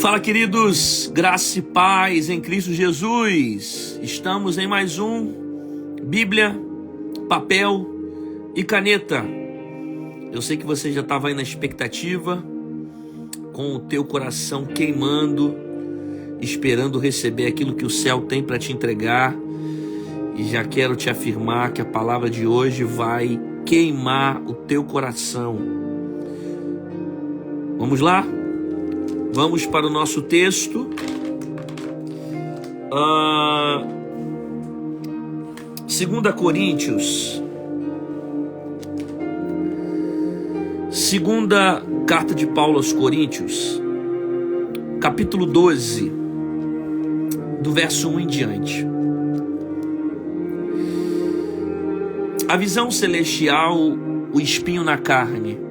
Fala, queridos, graça e paz em Cristo Jesus. Estamos em mais um Bíblia, papel e caneta. Eu sei que você já estava aí na expectativa, com o teu coração queimando, esperando receber aquilo que o céu tem para te entregar. E já quero te afirmar que a palavra de hoje vai queimar o teu coração. Vamos lá? Vamos para o nosso texto. 2 Coríntios. Segunda carta de Paulo aos Coríntios, capítulo 12, do verso 1 em diante. A visão celestial, o espinho na carne.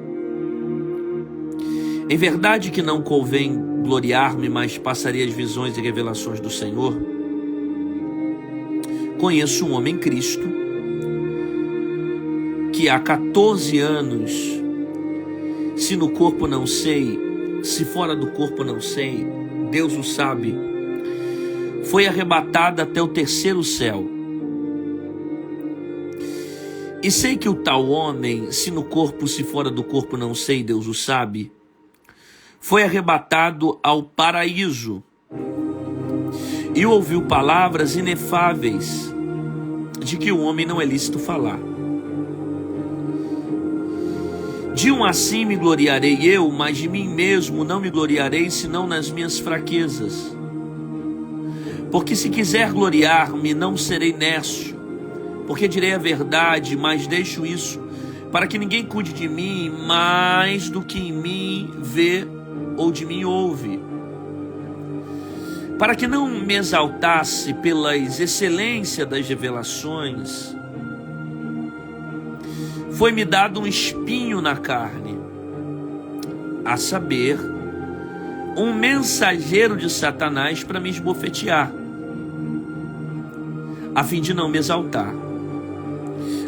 Em verdade que não convém gloriar-me, mas passarei as visões e revelações do Senhor. Conheço um homem em Cristo, que há 14 anos, se no corpo não sei, se fora do corpo não sei, Deus o sabe, foi arrebatado até o terceiro céu. E sei que o tal homem, se no corpo, se fora do corpo não sei, Deus o sabe, foi arrebatado ao paraíso e ouviu palavras inefáveis de que o homem não é lícito falar. De um assim me gloriarei eu, mas de mim mesmo não me gloriarei, senão nas minhas fraquezas. Porque se quiser gloriar-me, não serei nércio, porque direi a verdade, mas deixo isso, para que ninguém cuide de mim mais do que em mim vê ou de mim ouve, para que não me exaltasse pelas excelências das revelações, foi-me dado um espinho na carne, a saber, um mensageiro de Satanás para me esbofetear, a fim de não me exaltar,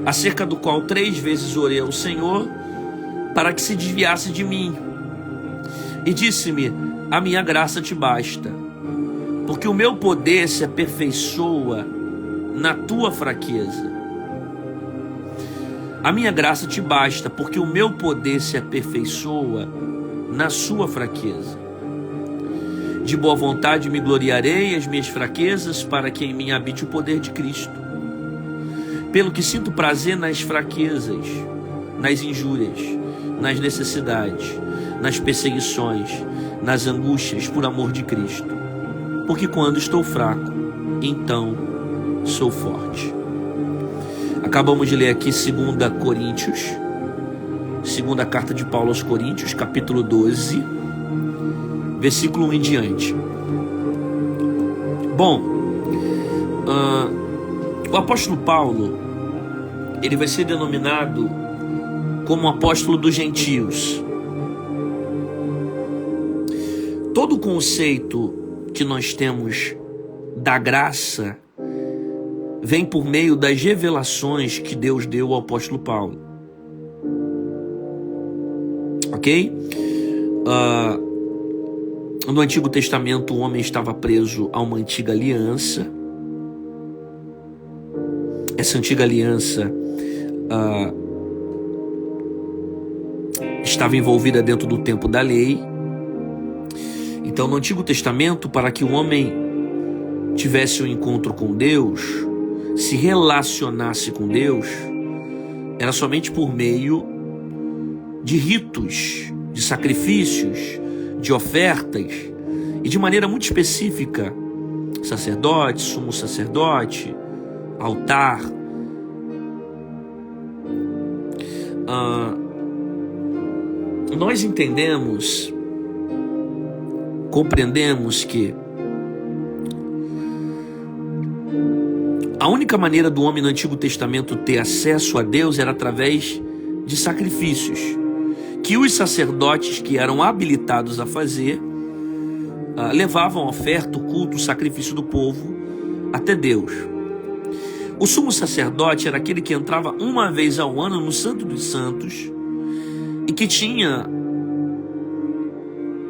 acerca do qual 3 vezes orei ao Senhor para que se desviasse de mim. E disse-me: a minha graça te basta, porque o meu poder se aperfeiçoa na tua fraqueza. A minha graça te basta, porque o meu poder se aperfeiçoa na sua fraqueza. De boa vontade me gloriarei as minhas fraquezas, para que em mim habite o poder de Cristo. Pelo que sinto prazer nas fraquezas, nas injúrias, nas necessidades, nas perseguições, nas angústias por amor de Cristo. Porque quando estou fraco, então sou forte. Acabamos de ler aqui 2 Coríntios, segunda carta de Paulo aos Coríntios, capítulo 12, versículo 1 em diante. Bom, o apóstolo Paulo, ele vai ser denominado como apóstolo dos gentios. Todo o conceito que nós temos da graça vem por meio das revelações que Deus deu ao apóstolo Paulo. Ok? No Antigo Testamento, o homem estava preso a uma antiga aliança. Essa antiga aliança estava envolvida dentro do tempo da lei. Então, no Antigo Testamento, para que o homem tivesse um encontro com Deus, se relacionasse com Deus, era somente por meio de ritos, de sacrifícios, de ofertas, e de maneira muito específica, sacerdote, sumo sacerdote, altar. Nós entendemos, compreendemos que a única maneira do homem no Antigo Testamento ter acesso a Deus era através de sacrifícios, que os sacerdotes que eram habilitados a fazer levavam a oferta, o culto, o sacrifício do povo até Deus. O sumo sacerdote era aquele que entrava uma vez ao ano no Santo dos Santos e que tinha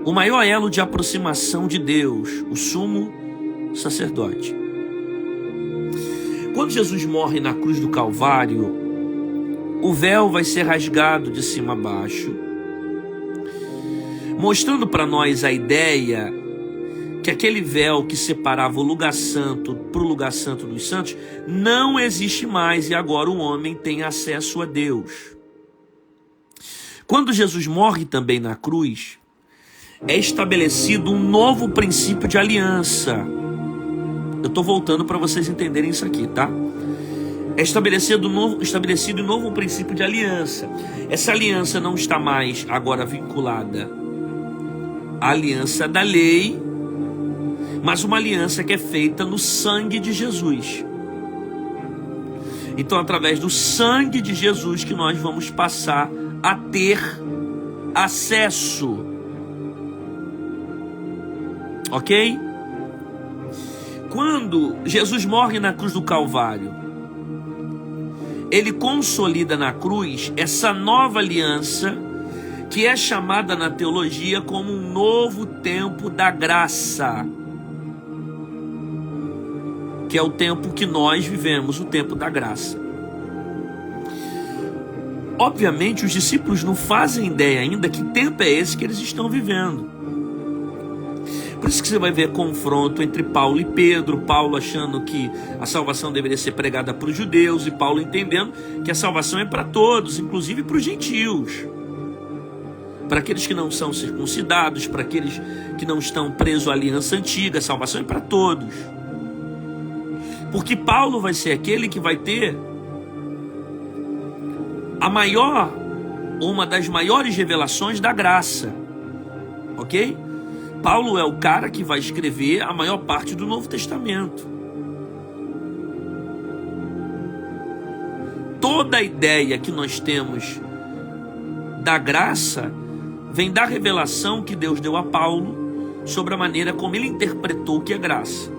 o maior elo de aproximação de Deus, o sumo sacerdote. Quando Jesus morre na cruz do Calvário, o véu vai ser rasgado de cima a baixo, mostrando para nós a ideia que aquele véu que separava o lugar santo para o lugar santo dos santos não existe mais, e agora o homem tem acesso a Deus. Quando Jesus morre também na cruz, é estabelecido um novo princípio de aliança. Eu estou voltando para vocês entenderem isso aqui, tá? É estabelecido um novo princípio de aliança. Essa aliança não está mais agora vinculada à aliança da lei, mas uma aliança que é feita no sangue de Jesus. Então, através do sangue de Jesus que nós vamos passar a ter acesso. Ok? Quando Jesus morre na cruz do Calvário, ele consolida na cruz essa nova aliança que é chamada na teologia como um novo tempo da graça, que é o tempo que nós vivemos, o tempo da graça. Obviamente, os discípulos não fazem ideia ainda que tempo é esse que eles estão vivendo. Por isso que você vai ver confronto entre Paulo e Pedro, Paulo achando que a salvação deveria ser pregada para os judeus e Paulo entendendo que a salvação é para todos, inclusive para os gentios, para aqueles que não são circuncidados, para aqueles que não estão presos à aliança antiga. A salvação é para todos, porque Paulo vai ser aquele que vai ter uma das maiores revelações da graça, ok? Paulo é o cara que vai escrever a maior parte do Novo Testamento. Toda a ideia que nós temos da graça vem da revelação que Deus deu a Paulo sobre a maneira como ele interpretou o que é graça.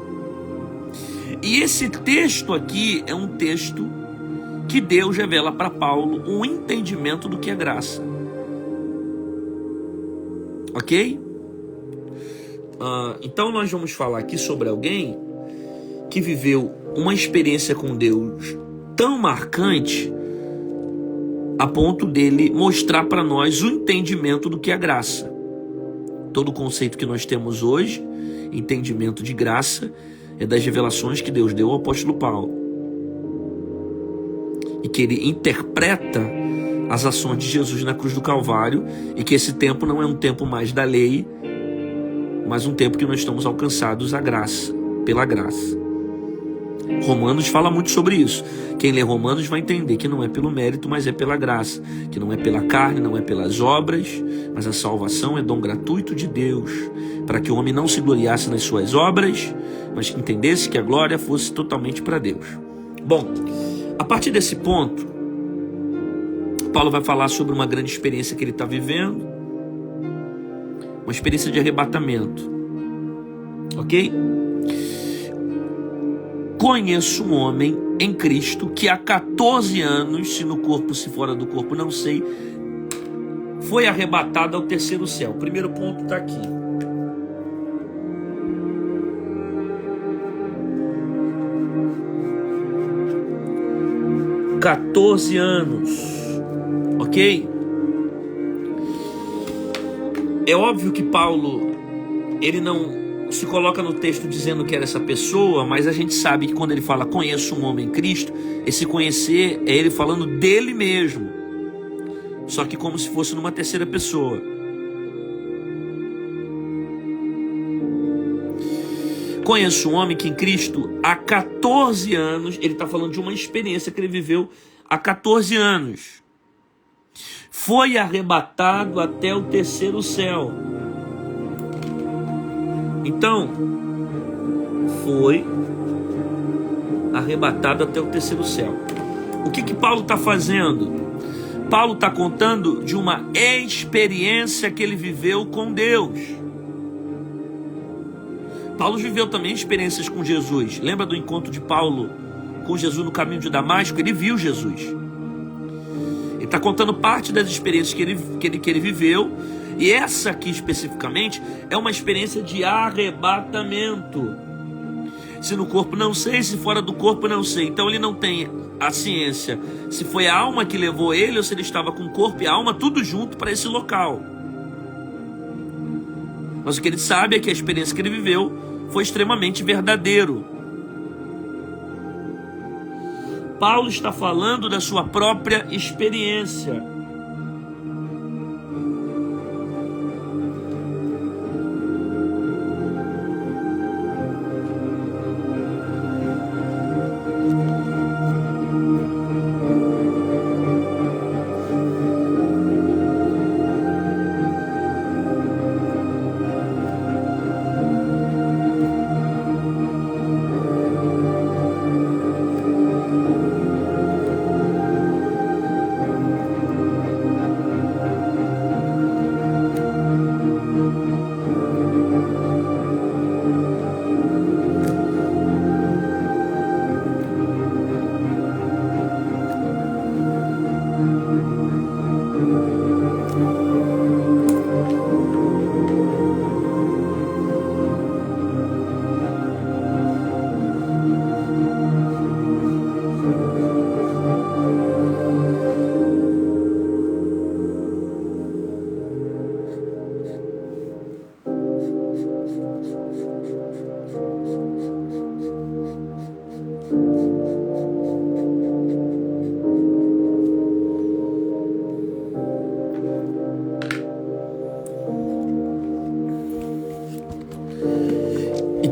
E esse texto aqui é um texto que Deus revela para Paulo um entendimento do que é graça. Ok? Então nós vamos falar aqui sobre alguém que viveu uma experiência com Deus tão marcante a ponto dele mostrar para nós o entendimento do que é graça. Todo o conceito que nós temos hoje, entendimento de graça, é das revelações que Deus deu ao apóstolo Paulo, e que ele interpreta as ações de Jesus na cruz do Calvário, e que esse tempo não é um tempo mais da lei, mas um tempo que nós estamos alcançados à graça, pela graça. Romanos fala muito sobre isso. Quem lê Romanos vai entender que não é pelo mérito, mas é pela graça, que não é pela carne, não é pelas obras, mas a salvação é dom gratuito de Deus, para que o homem não se gloriasse nas suas obras, mas que entendesse que a glória fosse totalmente para Deus. Bom, a partir desse ponto, Paulo vai falar sobre uma grande experiência que ele está vivendo, uma experiência de arrebatamento, ok? Conheço um homem em Cristo que há 14 anos, se no corpo, se fora do corpo, não sei, foi arrebatado ao terceiro céu. O primeiro ponto está aqui. Há 14 anos, ok? É óbvio que Paulo, ele não se coloca no texto dizendo que era essa pessoa, mas a gente sabe que quando ele fala conheço um homem em Cristo, esse conhecer é ele falando dele mesmo, só que como se fosse numa terceira pessoa. Conheço um homem que em Cristo há 14 anos, ele está falando de uma experiência que ele viveu há 14 anos. Foi arrebatado até o terceiro céu. Então, foi arrebatado até o terceiro céu. O que Paulo está fazendo? Paulo está contando de uma experiência que ele viveu com Deus. Paulo viveu também experiências com Jesus. Lembra do encontro de Paulo com Jesus no caminho de Damasco? Ele viu Jesus. Ele está contando parte das experiências que ele viveu. E essa aqui especificamente é uma experiência de arrebatamento. Se no corpo não sei, se fora do corpo não sei. Então ele não tem a ciência se foi a alma que levou ele ou se ele estava com o corpo e a alma tudo junto para esse local. Mas o que ele sabe é que a experiência que ele viveu foi extremamente verdadeiro. Paulo está falando da sua própria experiência.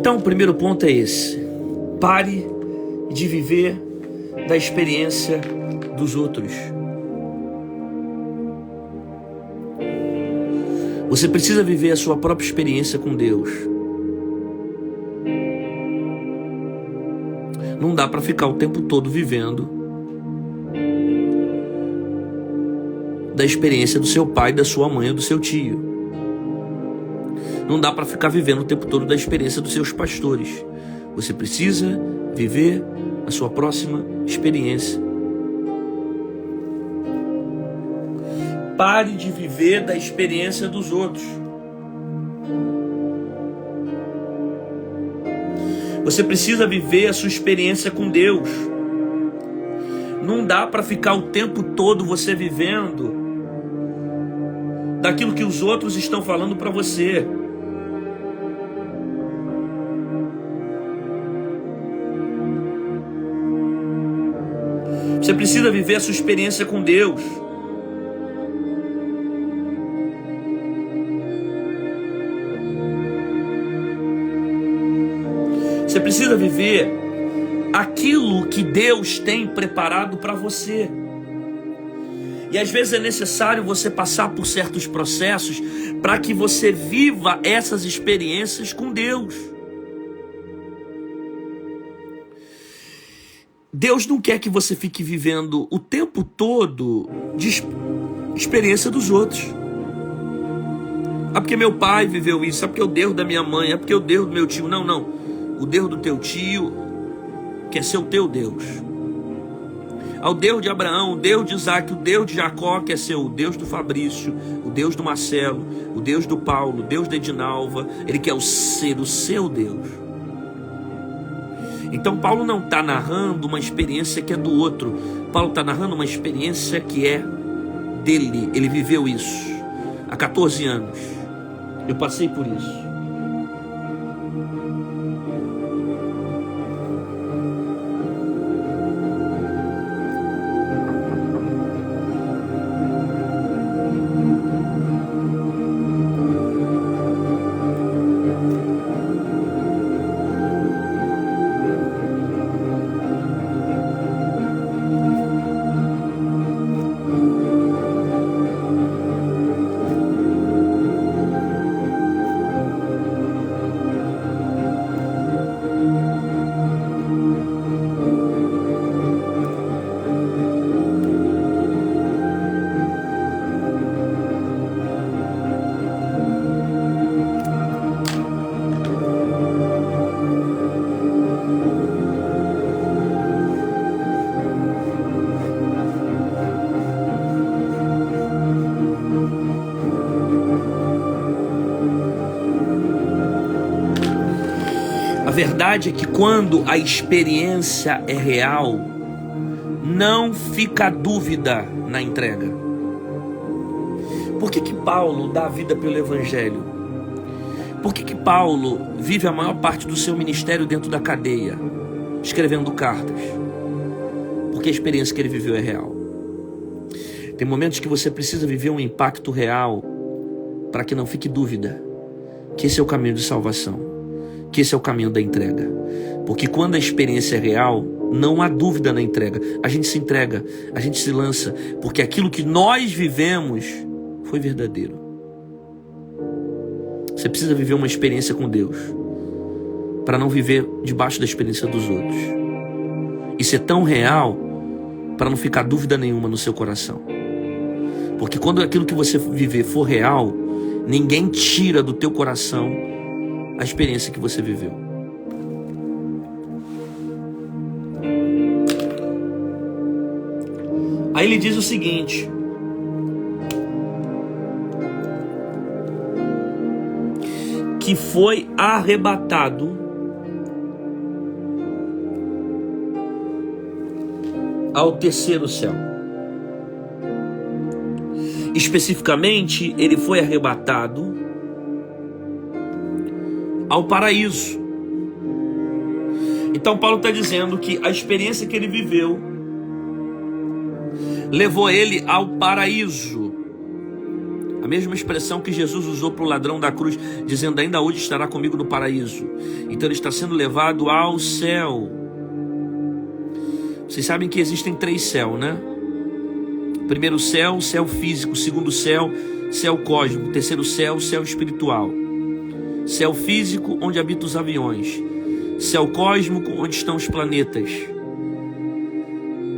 Então, o primeiro ponto é esse: pare de viver da experiência dos outros. Você precisa viver a sua própria experiência com Deus. Não dá para ficar o tempo todo vivendo da experiência do seu pai, da sua mãe ou do seu tio. Não dá para ficar vivendo o tempo todo da experiência dos seus pastores. Você precisa viver a sua próxima experiência. Pare de viver da experiência dos outros. Você precisa viver a sua experiência com Deus. Não dá para ficar o tempo todo você vivendo daquilo que os outros estão falando para você. Você precisa viver a sua experiência com Deus. Você precisa viver aquilo que Deus tem preparado para você. E às vezes é necessário você passar por certos processos para que você viva essas experiências com Deus. Deus não quer que você fique vivendo o tempo todo de experiência dos outros. Ah, porque meu pai viveu isso, é porque o Deus da minha mãe, é porque o Deus do meu tio. Não, não. O Deus do teu tio quer ser o teu Deus. Ao Deus de Abraão, o Deus de Isaac, o Deus de Jacó quer ser o Deus do Fabrício, o Deus do Marcelo, o Deus do Paulo, o Deus da Edinalva. Ele quer ser o seu Deus. Então Paulo não está narrando uma experiência que é do outro. Paulo está narrando uma experiência que é dele. Ele viveu isso há 14 anos. Eu passei por isso. verdade é que quando a experiência é real, não fica dúvida na entrega. Por que Paulo dá a vida pelo Evangelho? Por que Paulo vive a maior parte do seu ministério dentro da cadeia, escrevendo cartas? Porque a experiência que ele viveu é real. Tem momentos que você precisa viver um impacto real para que não fique dúvida que esse é o caminho de salvação, que esse é o caminho da entrega. Porque quando a experiência é real, não há dúvida na entrega. A gente se entrega, a gente se lança, porque aquilo que nós vivemos foi verdadeiro. Você precisa viver uma experiência com Deus para não viver debaixo da experiência dos outros. E ser tão real para não ficar dúvida nenhuma no seu coração. Porque quando aquilo que você viver for real, ninguém tira do teu coração a experiência que você viveu. Aí ele diz o seguinte: que foi arrebatado ao terceiro céu. Especificamente, ele foi arrebatado ao paraíso. Então Paulo está dizendo que a experiência que ele viveu levou ele ao paraíso. A mesma expressão que Jesus usou para o ladrão da cruz, dizendo: ainda hoje estará comigo no paraíso. Então ele está sendo levado ao céu. Vocês sabem que existem 3 céus, né? Primeiro céu, céu físico. Segundo céu, céu cósmico. Terceiro céu, céu espiritual. Céu físico, onde habitam os aviões. Céu cósmico, onde estão os planetas.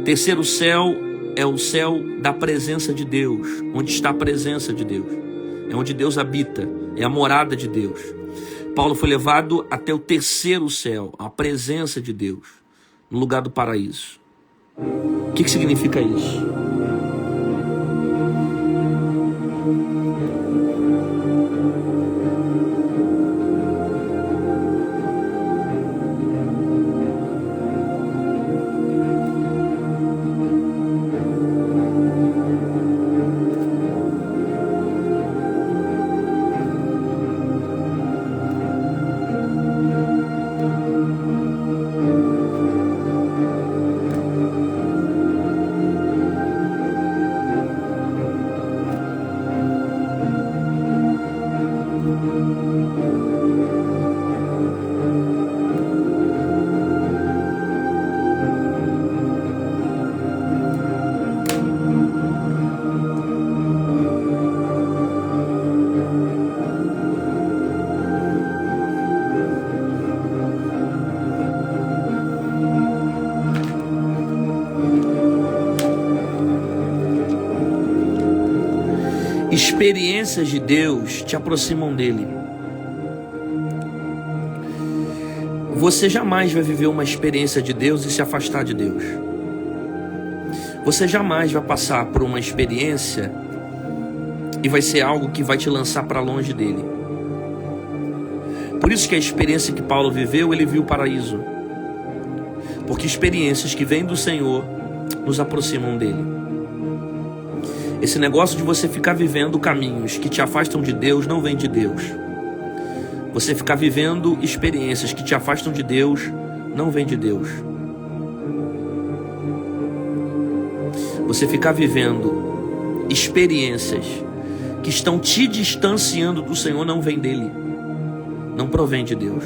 Terceiro céu é o céu da presença de Deus, onde está a presença de Deus. É onde Deus habita, é a morada de Deus. Paulo foi levado até o terceiro céu, a presença de Deus, no lugar do paraíso. O que significa isso? Experiências de Deus te aproximam dele. Você jamais vai viver uma experiência de Deus e se afastar de Deus. Você jamais vai passar por uma experiência e vai ser algo que vai te lançar para longe dele. Por isso que a experiência que Paulo viveu, ele viu o paraíso. Porque experiências que vêm do Senhor nos aproximam dele. Esse negócio de você ficar vivendo caminhos que te afastam de Deus não vem de Deus. Você ficar vivendo experiências que te afastam de Deus não vem de Deus. Você ficar vivendo experiências que estão te distanciando do Senhor não vem dele. Não provém de Deus.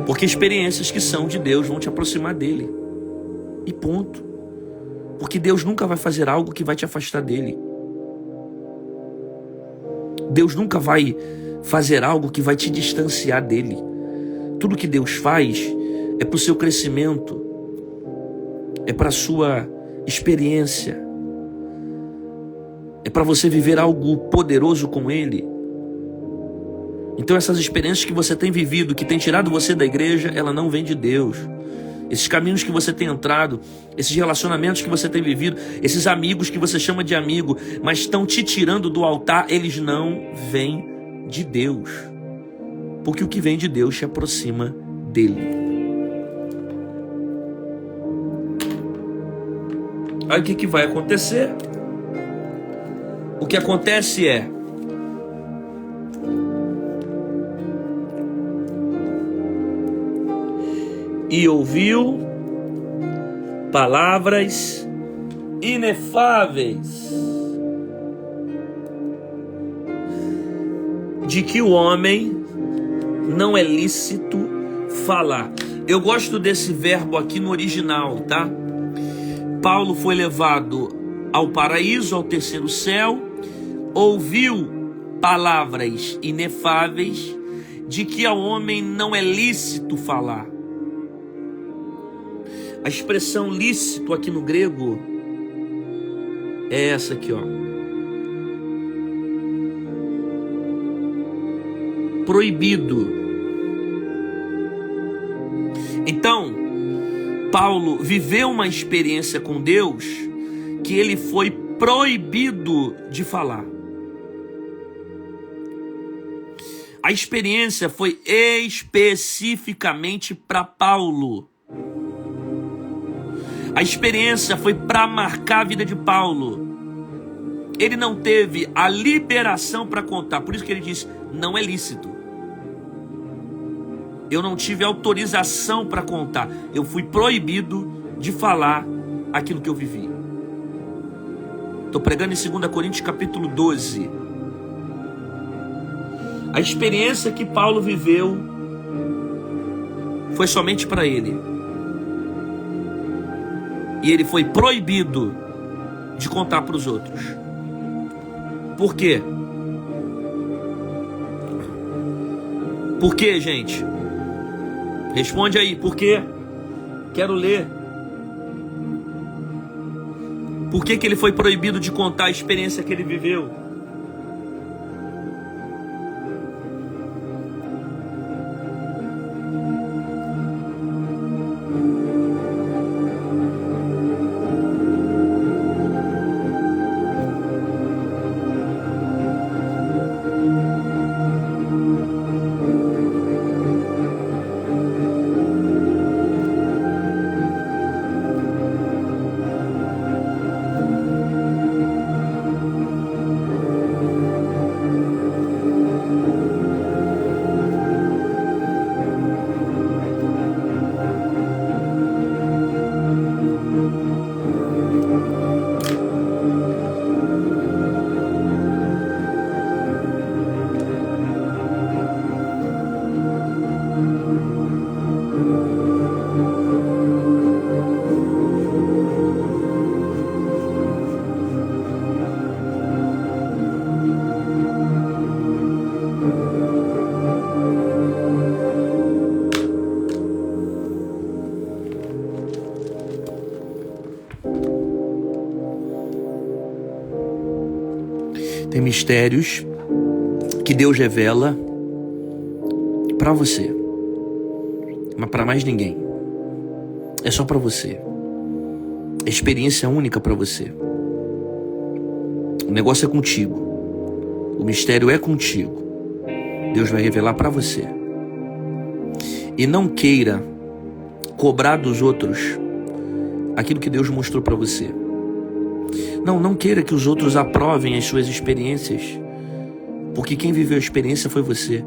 Porque experiências que são de Deus vão te aproximar dele. E ponto. Porque Deus nunca vai fazer algo que vai te afastar dele. Deus nunca vai fazer algo que vai te distanciar dele. Tudo que Deus faz é para o seu crescimento, é para a sua experiência, é para você viver algo poderoso com ele. Então essas experiências que você tem vivido, que tem tirado você da igreja, ela não vem de Deus. Esses caminhos que você tem entrado, esses relacionamentos que você tem vivido, esses amigos que você chama de amigo, mas estão te tirando do altar, eles não vêm de Deus. Porque o que vem de Deus te aproxima dele. Aí o que vai acontecer? O que acontece é: e ouviu palavras inefáveis de que o homem não é lícito falar. Eu gosto desse verbo aqui no original, tá? Paulo foi levado ao paraíso, ao terceiro céu, ouviu palavras inefáveis de que ao homem não é lícito falar. A expressão lícito aqui no grego é essa aqui, ó. Proibido. Então, Paulo viveu uma experiência com Deus que ele foi proibido de falar. A experiência foi especificamente para Paulo. A experiência foi para marcar a vida de Paulo. Ele não teve a liberação para contar. Por isso que ele disse: não é lícito. Eu não tive autorização para contar. Eu fui proibido de falar aquilo que eu vivi. Estou pregando em 2 Coríntios capítulo 12. A experiência que Paulo viveu foi somente para ele. E ele foi proibido de contar para os outros. Por quê? Por quê, gente? Responde aí, por quê? Quero ler. Por que ele foi proibido de contar a experiência que ele viveu? Tem mistérios que Deus revela para você, mas para mais ninguém. É só para você. É experiência única para você. O negócio é contigo. O mistério é contigo. Deus vai revelar para você. E não queira cobrar dos outros aquilo que Deus mostrou para você. Não queira que os outros aprovem as suas experiências, porque quem viveu a experiência foi você.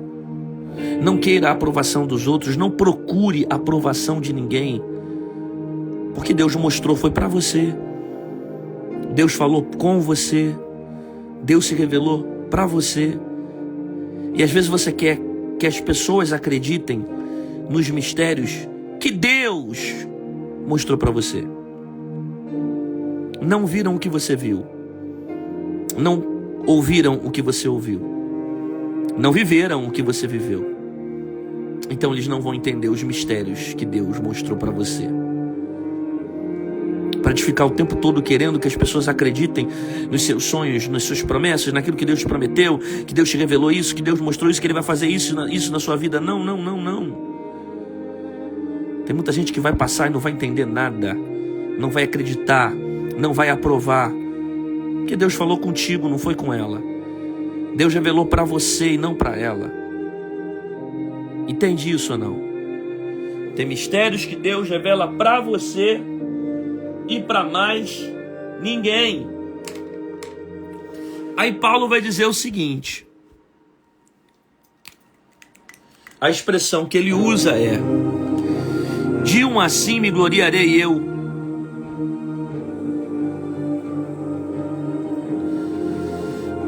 Não queira a aprovação dos outros, não procure a aprovação de ninguém, porque Deus mostrou foi para você. Deus falou com você, Deus se revelou para você. E às vezes você quer que as pessoas acreditem nos mistérios que Deus mostrou para você. Não viram o que você viu. Não ouviram o que você ouviu. Não viveram o que você viveu. Então eles não vão entender os mistérios que Deus mostrou para você. Para te ficar o tempo todo querendo que as pessoas acreditem nos seus sonhos, nas suas promessas, naquilo que Deus te prometeu, que Deus te revelou isso, que Deus mostrou isso, que Ele vai fazer isso na sua vida. Não. Tem muita gente que vai passar e não vai entender nada. Não vai acreditar. Não vai aprovar, porque Deus falou contigo, não foi com ela. Deus revelou para você e não para ela. Entende isso ou não? Tem mistérios que Deus revela para você e para mais ninguém. Aí Paulo vai dizer o seguinte: a expressão que ele usa é: de um assim me gloriarei eu,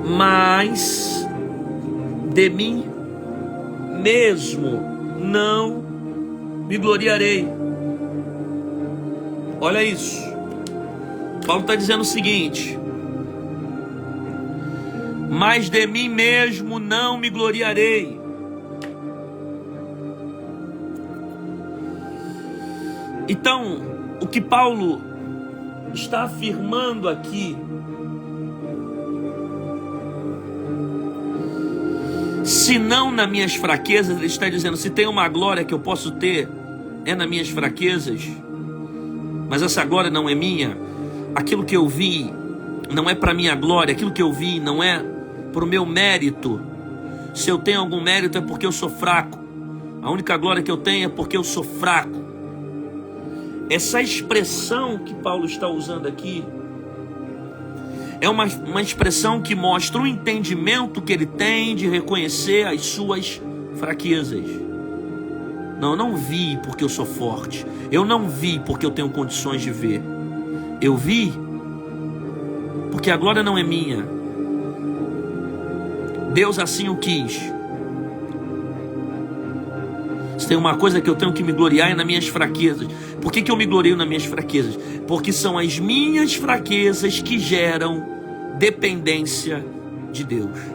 mas de mim mesmo não me gloriarei. Olha isso. Paulo está dizendo o seguinte: mas de mim mesmo não me gloriarei. Então, o que Paulo está afirmando aqui, se não nas minhas fraquezas, ele está dizendo, se tem uma glória que eu posso ter, é nas minhas fraquezas, mas essa glória não é minha. Aquilo que eu vi não é para minha glória, aquilo que eu vi não é para o meu mérito. Se eu tenho algum mérito é porque eu sou fraco. A única glória que eu tenho é porque eu sou fraco. Essa expressão que Paulo está usando aqui é uma expressão que mostra o entendimento que ele tem de reconhecer as suas fraquezas. Não, eu não vi porque eu sou forte. Eu não vi porque eu tenho condições de ver. Eu vi porque a glória não é minha. Deus assim o quis. Se tem uma coisa que eu tenho que me gloriar é nas minhas fraquezas. Por que eu me glorio nas minhas fraquezas? Porque são as minhas fraquezas que geram dependência de Deus.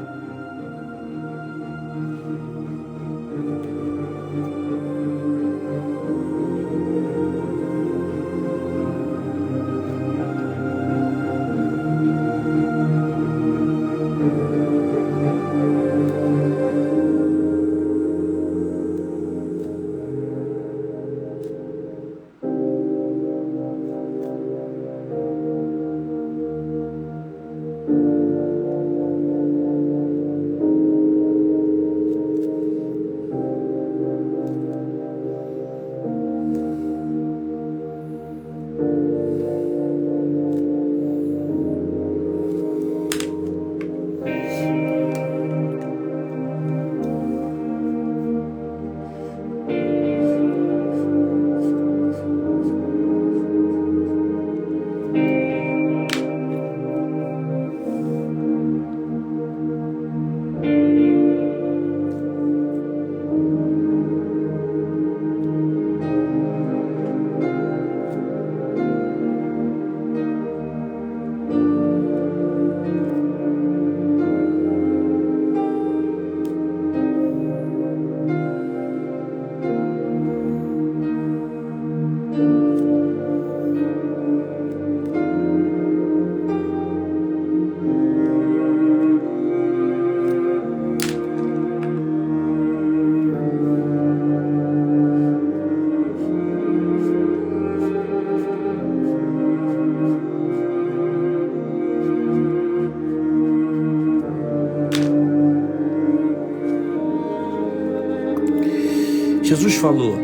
Jesus falou: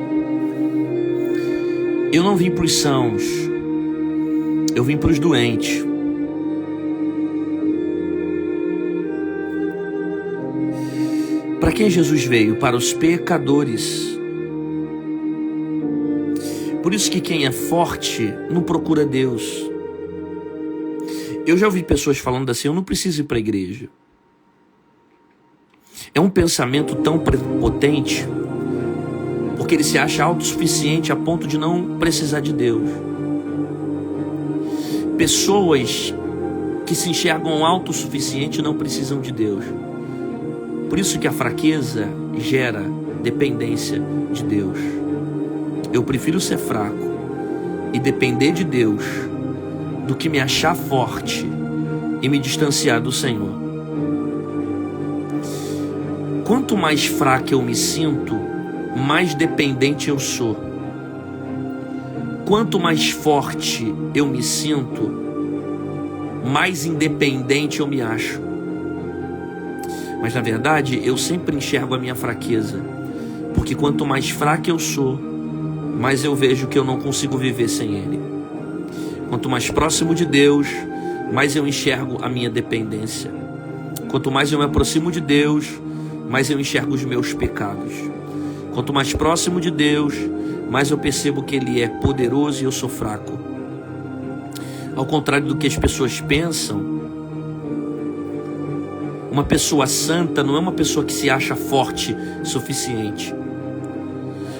eu não vim para os sãos, eu vim para os doentes. Para quem Jesus veio? Para os pecadores. Por isso que quem é forte não procura Deus. Eu já ouvi pessoas falando assim: eu não preciso ir para a igreja. É um pensamento tão prepotente, porque ele se acha autossuficiente a ponto de não precisar de Deus. Pessoas que se enxergam autossuficientes não precisam de Deus. Por isso que a fraqueza gera dependência de Deus. Eu prefiro ser fraco e depender de Deus do que me achar forte e me distanciar do Senhor. Quanto mais fraco eu me sinto, mais dependente eu sou. Quanto mais forte eu me sinto, mais independente eu me acho. Mas na verdade eu sempre enxergo a minha fraqueza, porque quanto mais fraco eu sou, mais eu vejo que eu não consigo viver sem Ele. Quanto mais próximo de Deus, mais eu enxergo a minha dependência. Quanto mais eu me aproximo de Deus, mais eu enxergo os meus pecados. Quanto mais próximo de Deus, mais eu percebo que Ele é poderoso e eu sou fraco. Ao contrário do que as pessoas pensam, uma pessoa santa não é uma pessoa que se acha forte o suficiente.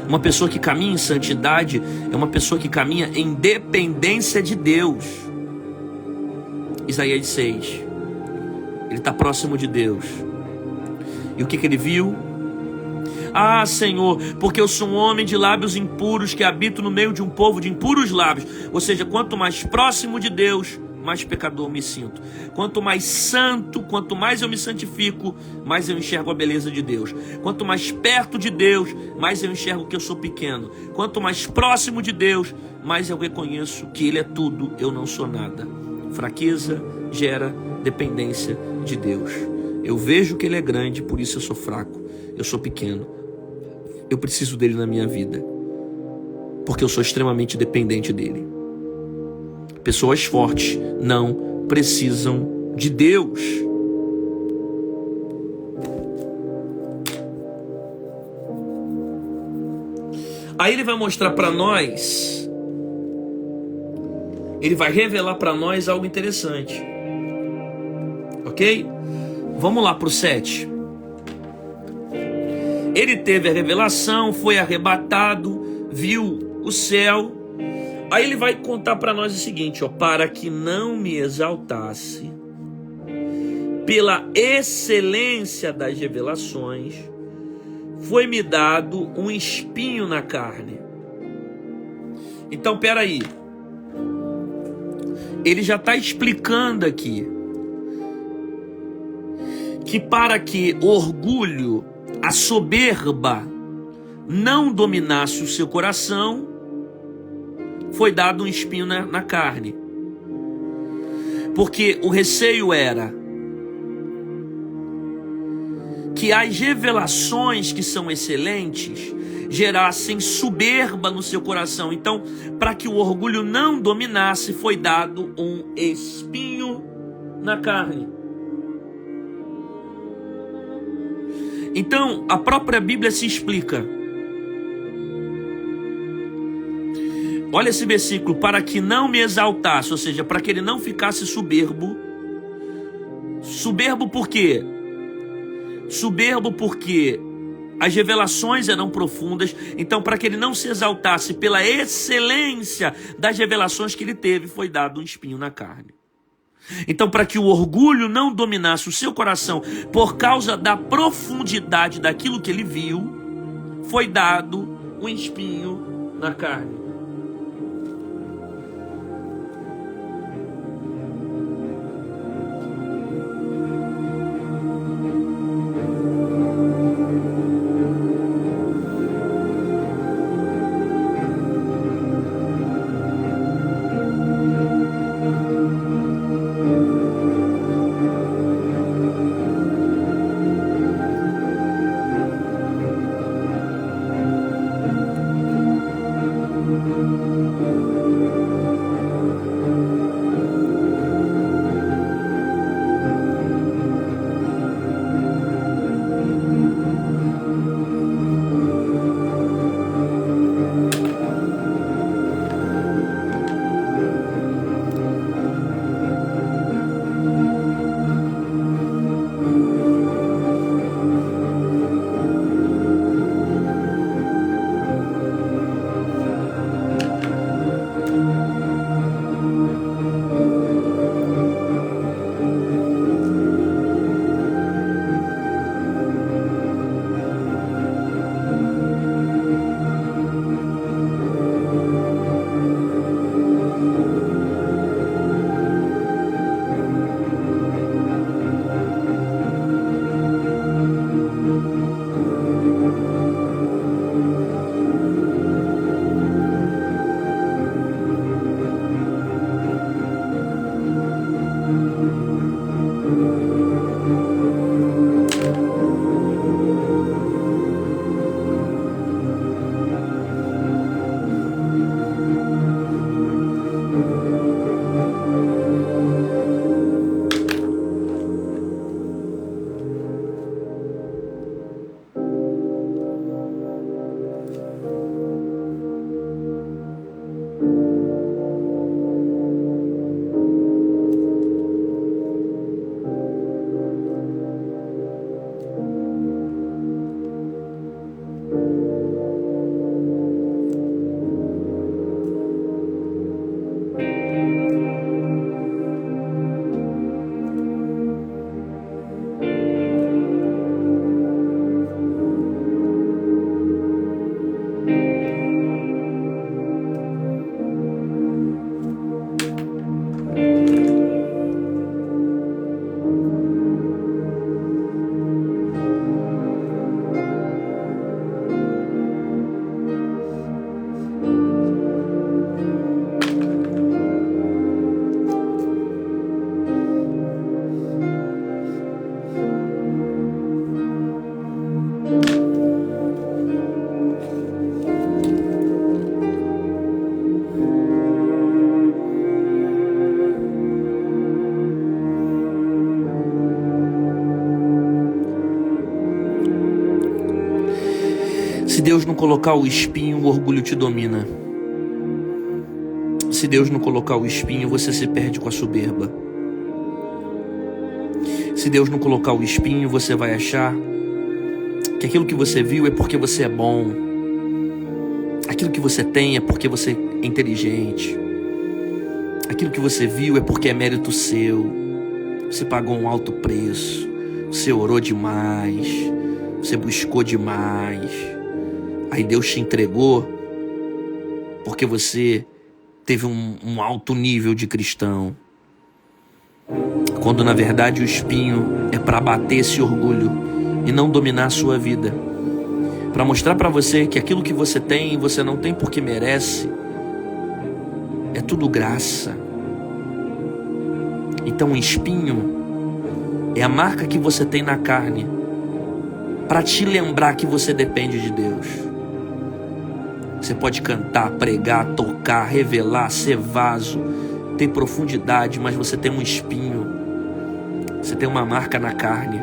Uma pessoa que caminha em santidade é uma pessoa que caminha em dependência de Deus. Isaías 6. Ele está próximo de Deus. E o que ele viu? Ah, Senhor, porque eu sou um homem de lábios impuros, que habito no meio de um povo de impuros lábios. Ou seja, quanto mais próximo de Deus, mais pecador me sinto. Quanto mais santo, quanto mais eu me santifico, mais eu enxergo a beleza de Deus. Quanto mais perto de Deus, mais eu enxergo que eu sou pequeno. Quanto mais próximo de Deus, mais eu reconheço que Ele é tudo, eu não sou nada. Fraqueza gera dependência de Deus. Eu vejo que Ele é grande, por isso eu sou fraco, eu sou pequeno. Eu preciso dele na minha vida, porque eu sou extremamente dependente dele. Pessoas fortes não precisam de Deus. Aí ele vai mostrar para nós, ele vai revelar para nós algo interessante. Ok? Vamos lá para o 7. Ele teve a revelação, foi arrebatado, viu o céu. Aí ele vai contar para nós o seguinte, ó, para que não me exaltasse pela excelência das revelações, foi-me dado um espinho na carne. Então, peraí. Ele já está explicando aqui que para que o orgulho, a soberba, não dominasse o seu coração, foi dado um espinho na carne. Porque o receio era que as revelações que são excelentes gerassem soberba no seu coração. Então, para que o orgulho não dominasse, foi dado um espinho na carne. Então, a própria Bíblia se explica. Olha esse versículo, para que não me exaltasse, ou seja, para que ele não ficasse soberbo. Soberbo por quê? Soberbo porque as revelações eram profundas, então para que ele não se exaltasse pela excelência das revelações que ele teve, foi dado um espinho na carne. Então, para que o orgulho não dominasse o seu coração por causa da profundidade daquilo que ele viu, foi dado um espinho na carne. Se Deus não colocar o espinho, o orgulho te domina. Se Deus não colocar o espinho, você se perde com a soberba. Se Deus não colocar o espinho, você vai achar que aquilo que você viu é porque você é bom. Aquilo que você tem é porque você é inteligente. Aquilo que você viu é porque é mérito seu. Você pagou um alto preço. Você orou demais. Você buscou demais. Aí Deus te entregou porque você teve um alto nível de cristão. Quando na verdade o espinho é para abater esse orgulho e não dominar a sua vida. Para mostrar para você que aquilo que você tem, você não tem porque merece. É tudo graça. Então o espinho é a marca que você tem na carne para te lembrar que você depende de Deus. Você pode cantar, pregar, tocar, revelar, ser vaso, ter profundidade, mas você tem um espinho. Você tem uma marca na carne.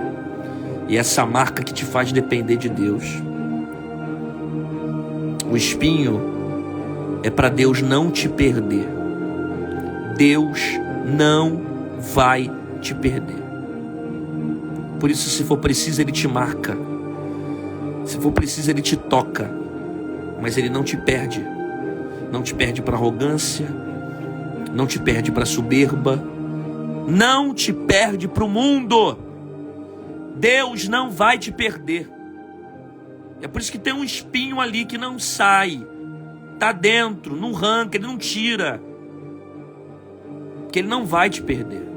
E essa marca que te faz depender de Deus. O espinho é para Deus não te perder. Deus não vai te perder. Por isso, se for preciso, Ele te marca. Se for preciso, Ele te toca. Mas Ele não te perde. Não te perde para arrogância. Não te perde para soberba. Não te perde para o mundo. Deus não vai te perder. É por isso que tem um espinho ali que não sai. Está dentro, não arranca, Ele não tira. Porque Ele não vai te perder.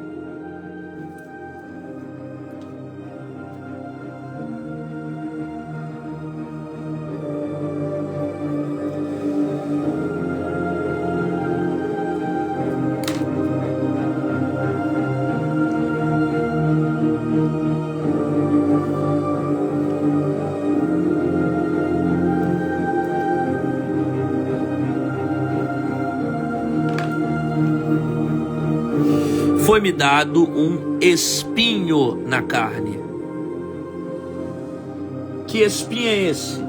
Foi-me dado um espinho na carne. Que espinho é esse?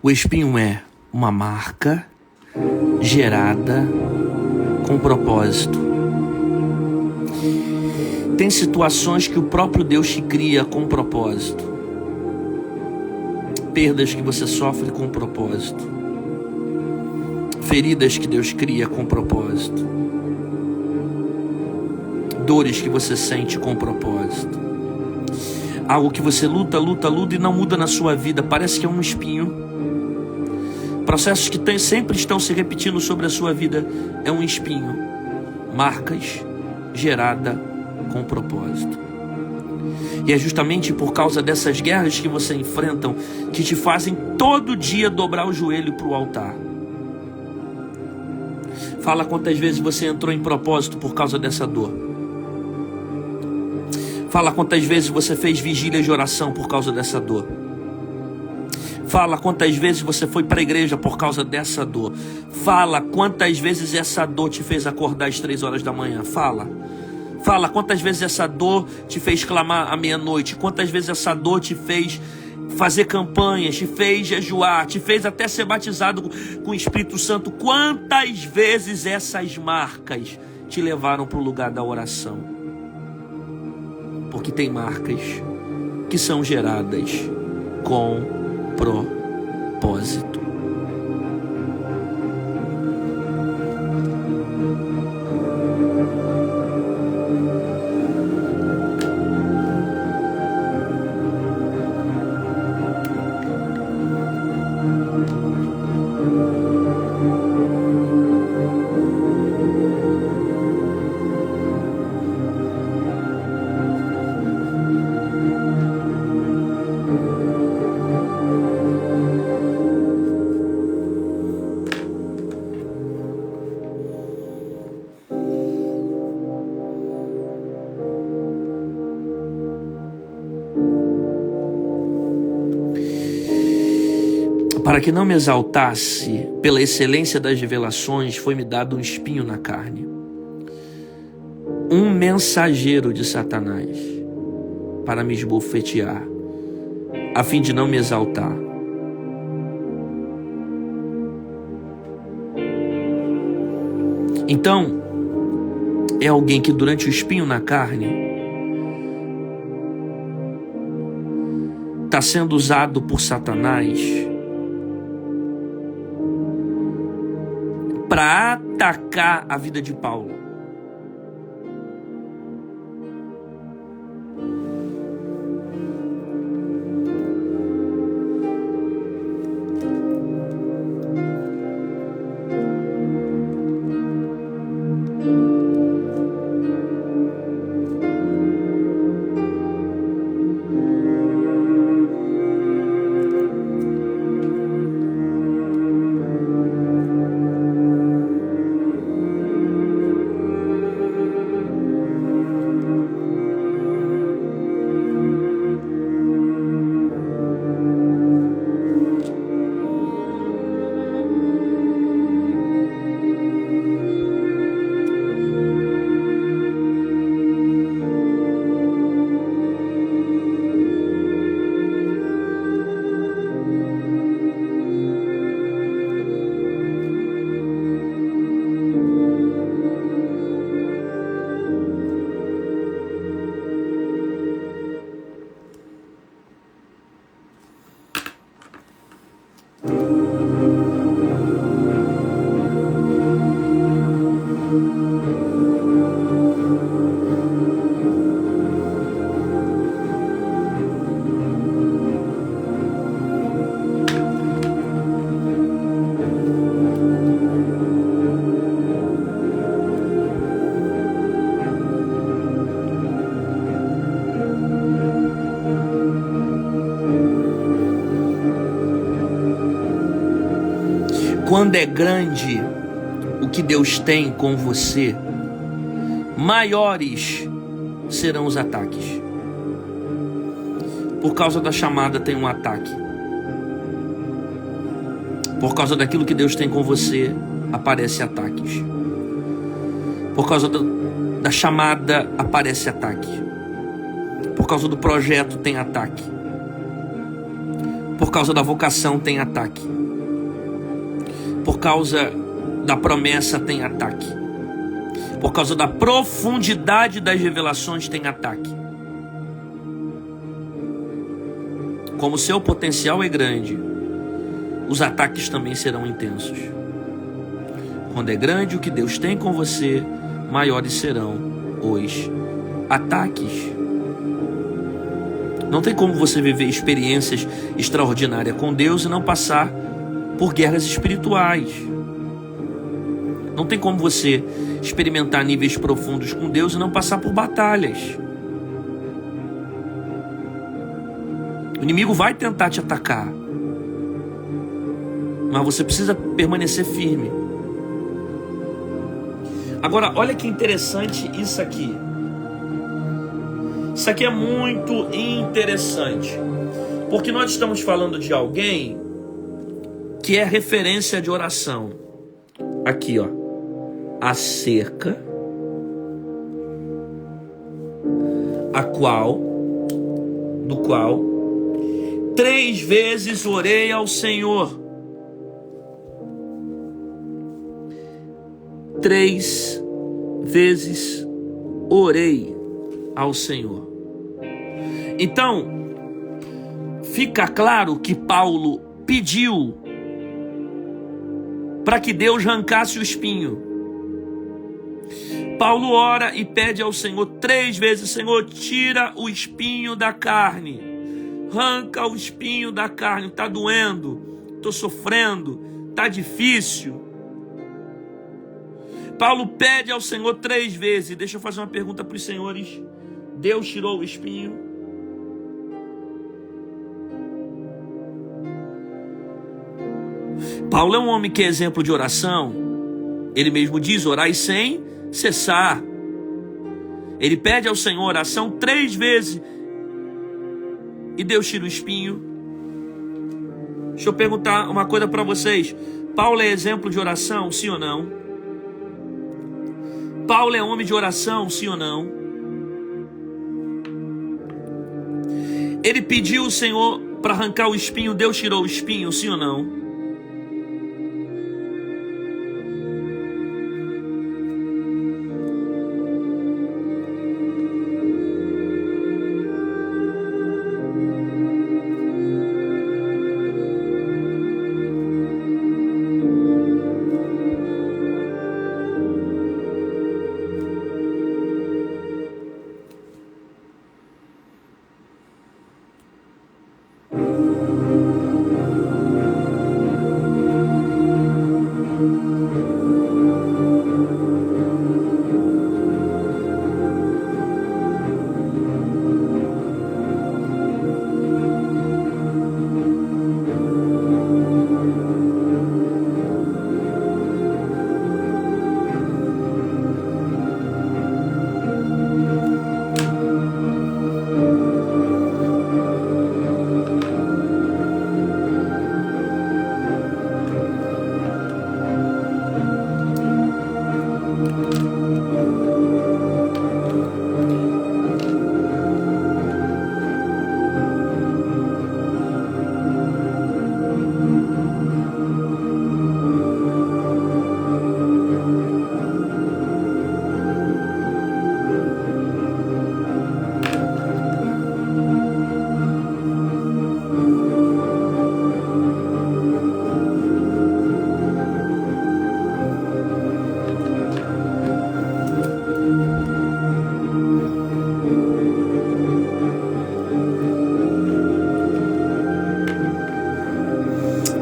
O espinho é uma marca gerada com propósito. Tem situações que o próprio Deus te cria com propósito. Perdas que você sofre com propósito. Feridas que Deus cria com propósito. Dores que você sente com propósito. Algo que você luta e não muda na sua vida. Parece que é um espinho. Processos que sempre estão se repetindo sobre a sua vida. É um espinho. Marcas gerada com propósito. E é justamente por causa dessas guerras que você enfrenta que te fazem todo dia dobrar o joelho para o altar. Fala quantas vezes você entrou em propósito por causa dessa dor. Fala quantas vezes você fez vigília de oração por causa dessa dor. Fala quantas vezes você foi para a igreja por causa dessa dor. Fala quantas vezes essa dor te fez acordar às 3 horas da manhã. Fala quantas vezes essa dor te fez clamar à meia-noite. Quantas vezes essa dor te fez fazer campanhas, te fez jejuar, te fez até ser batizado com o Espírito Santo. Quantas vezes essas marcas te levaram para o lugar da oração? Porque tem marcas que são geradas com propósito. Para que não me exaltasse pela excelência das revelações, foi-me dado um espinho na carne, um mensageiro de Satanás, para me esbofetear, a fim de não me exaltar. Então, é alguém que durante o espinho na carne está sendo usado por Satanás para atacar a vida de Paulo. Quando é grande o que Deus tem com você, maiores serão os ataques. Por causa da chamada tem um ataque. Por causa daquilo que Deus tem com você, aparecem ataques. Por causa da chamada, aparece ataque. Por causa do projeto, tem ataque. Por causa da vocação, tem ataque. Por causa da promessa, tem ataque. Por causa da profundidade das revelações, tem ataque. Como seu potencial é grande, os ataques também serão intensos. Quando é grande o que Deus tem com você, maiores serão os ataques. Não tem como você viver experiências extraordinárias com Deus e não passar por guerras espirituais. Não tem como você experimentar níveis profundos com Deus e não passar por batalhas. O inimigo vai tentar te atacar, mas você precisa permanecer firme. Agora, olha que interessante isso aqui. Isso aqui é muito interessante, porque nós estamos falando de alguém que é referência de oração. Aqui, ó, acerca do qual 3 vezes orei ao Senhor. 3 vezes orei ao Senhor. Então, fica claro que Paulo pediu para que Deus arrancasse o espinho. Paulo ora e pede ao Senhor 3 vezes: Senhor, tira o espinho da carne, arranca o espinho da carne, está doendo, estou sofrendo, está difícil. Paulo pede ao Senhor 3 vezes. Deixa eu fazer uma pergunta para os senhores: Deus tirou o espinho? Paulo é um homem que é exemplo de oração. Ele mesmo diz: orai sem cessar. Ele pede ao Senhor oração 3 vezes e Deus tira o espinho. Deixa eu perguntar uma coisa para vocês: Paulo é exemplo de oração, sim ou não? Paulo é homem de oração, sim ou não? Ele pediu ao Senhor para arrancar o espinho, Deus tirou o espinho, sim ou não?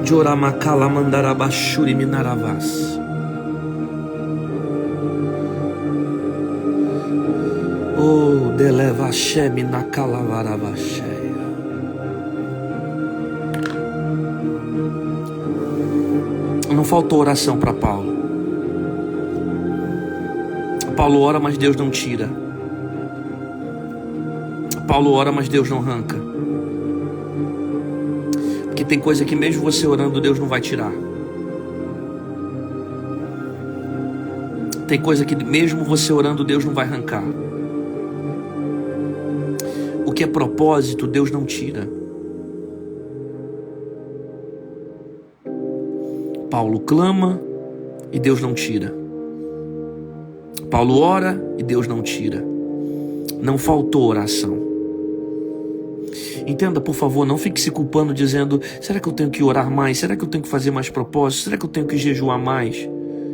Joramakala mandarabashuri minaravas. Oh, delevashem nakalavarabasheia. Não faltou oração para Paulo. Paulo ora, mas Deus não tira. Paulo ora, mas Deus não arranca. Porque tem coisa que mesmo você orando, Deus não vai tirar. Tem coisa que mesmo você orando, Deus não vai arrancar. O que é propósito, Deus não tira. Paulo clama e Deus não tira. Paulo ora e Deus não tira. Não faltou oração. Entenda, por favor, não fique se culpando dizendo: será que eu tenho que orar mais? Será que eu tenho que fazer mais propósitos? Será que eu tenho que jejuar mais?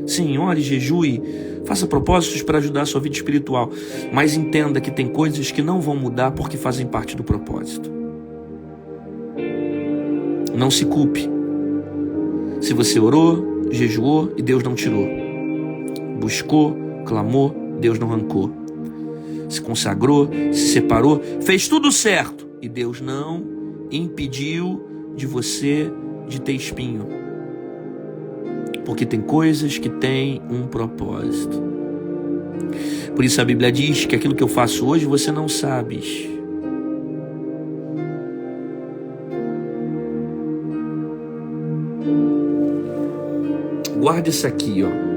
Sim, ore, jejue, faça propósitos para ajudar a sua vida espiritual, mas entenda que tem coisas que não vão mudar porque fazem parte do propósito. Não se culpe. Se você orou, jejuou e Deus não tirou. Buscou, clamou, Deus não arrancou. Se consagrou, se separou, fez tudo certo e Deus não impediu de você de ter espinho. Porque tem coisas que têm um propósito. Por isso a Bíblia diz que aquilo que eu faço hoje você não sabes. Guarde isso aqui, ó.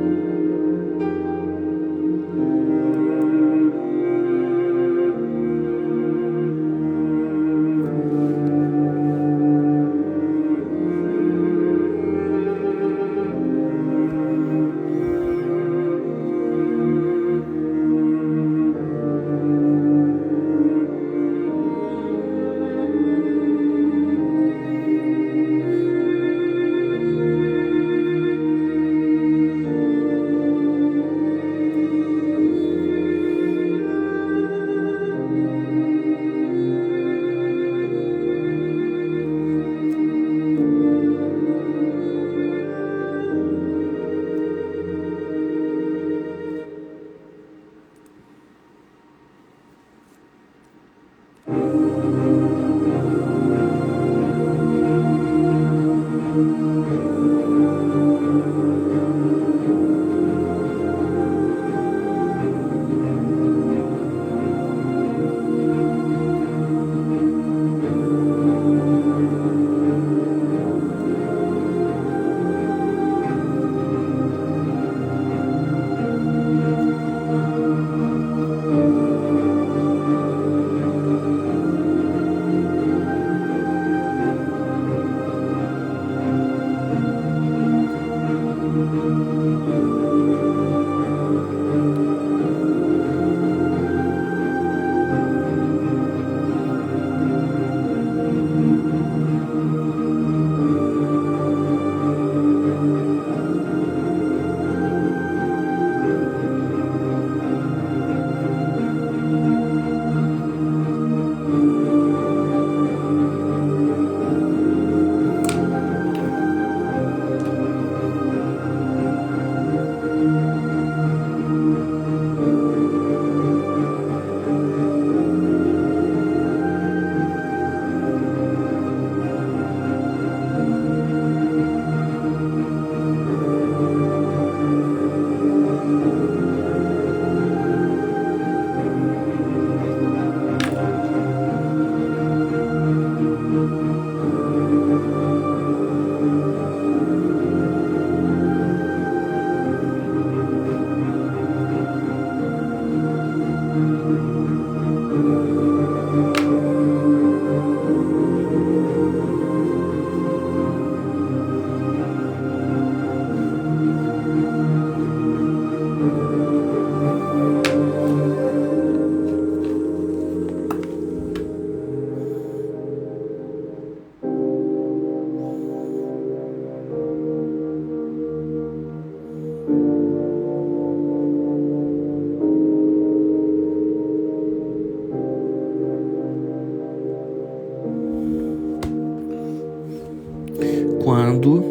Quando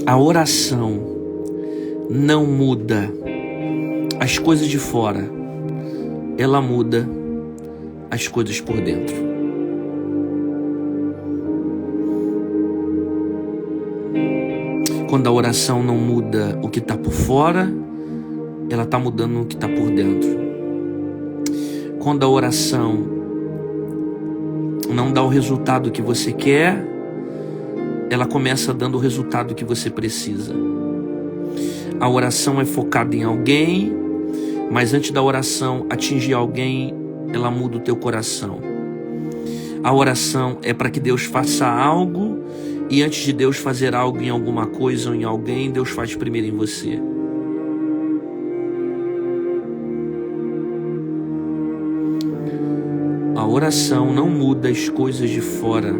a oração não muda as coisas de fora, ela muda as coisas por dentro. Quando a oração não muda o que está por fora, ela está mudando o que está por dentro. Quando a oração não dá o resultado que você quer, ela começa dando o resultado que você precisa. A oração é focada em alguém, mas antes da oração atingir alguém, ela muda o teu coração. A oração é para que Deus faça algo, e antes de Deus fazer algo em alguma coisa ou em alguém, Deus faz primeiro em você. A oração não muda as coisas de fora,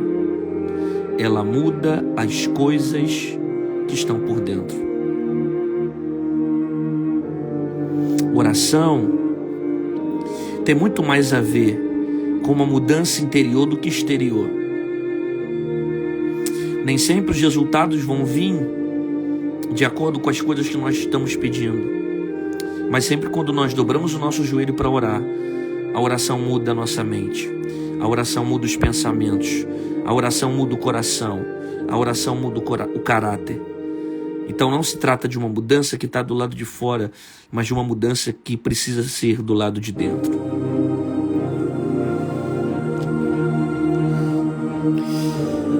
ela muda as coisas que estão por dentro. oração tem muito mais a ver com uma mudança interior do que exterior. Nem sempre os resultados vão vir de acordo com as coisas que nós estamos pedindo. Mas sempre quando nós dobramos o nosso joelho para orar, a oração muda a nossa mente. A oração muda os pensamentos. A oração muda o coração. A oração muda o caráter. Então não se trata de uma mudança que está do lado de fora, mas de uma mudança que precisa ser do lado de dentro.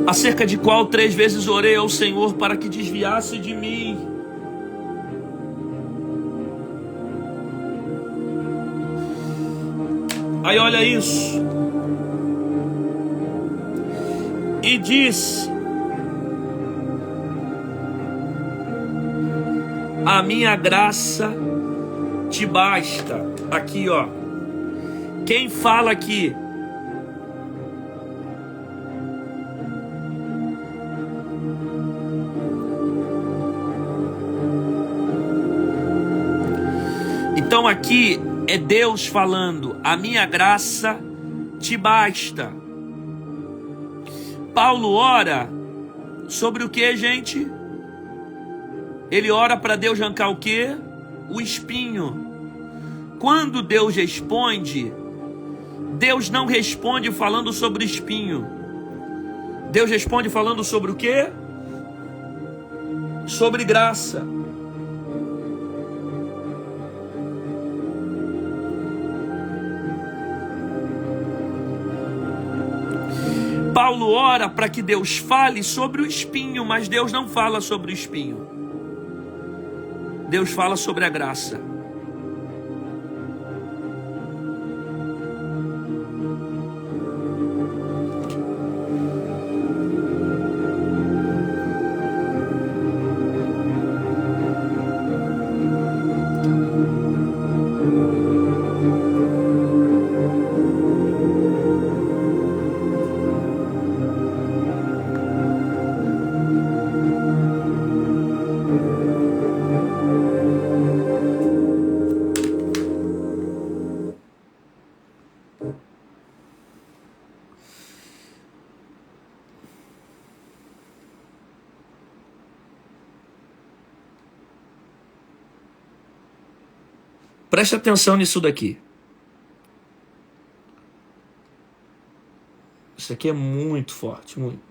Acerca de qual 3 vezes orei ao Senhor para que desviasse de mim. Aí olha isso. E disse: a minha graça te basta. Aqui, ó. Quem fala aqui? Então aqui é Deus falando: a minha graça te basta. Paulo ora sobre o que, gente? Ele ora para Deus arrancar o que? O espinho. Quando Deus responde, Deus não responde falando sobre o espinho. Deus responde falando sobre o que? Sobre graça. Paulo ora para que Deus fale sobre o espinho, mas Deus não fala sobre o espinho. Deus fala sobre a graça. Preste atenção nisso daqui. Isso aqui é muito forte, muito.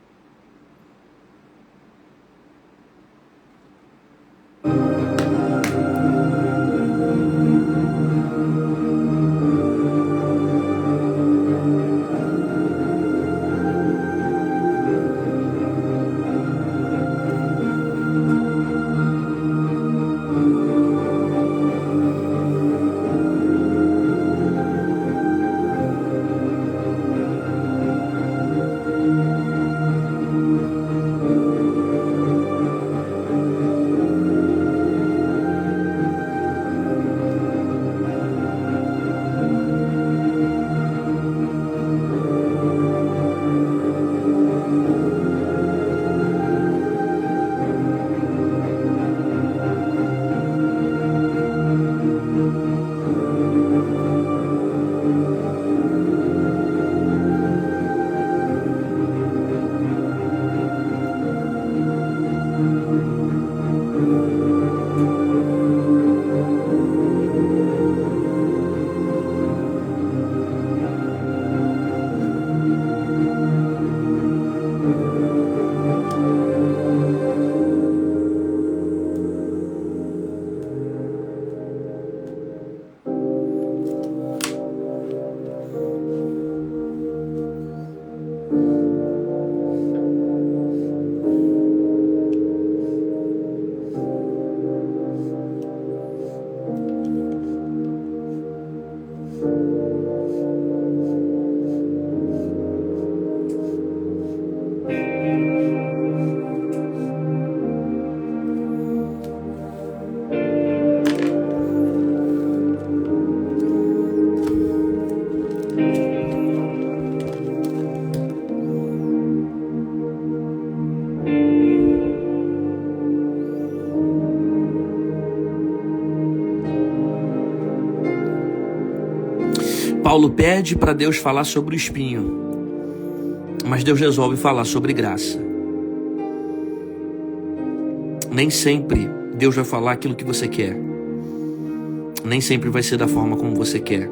Paulo pede para Deus falar sobre o espinho, mas Deus resolve falar sobre graça. Nem sempre Deus vai falar aquilo que você quer. Nem sempre vai ser da forma como você quer.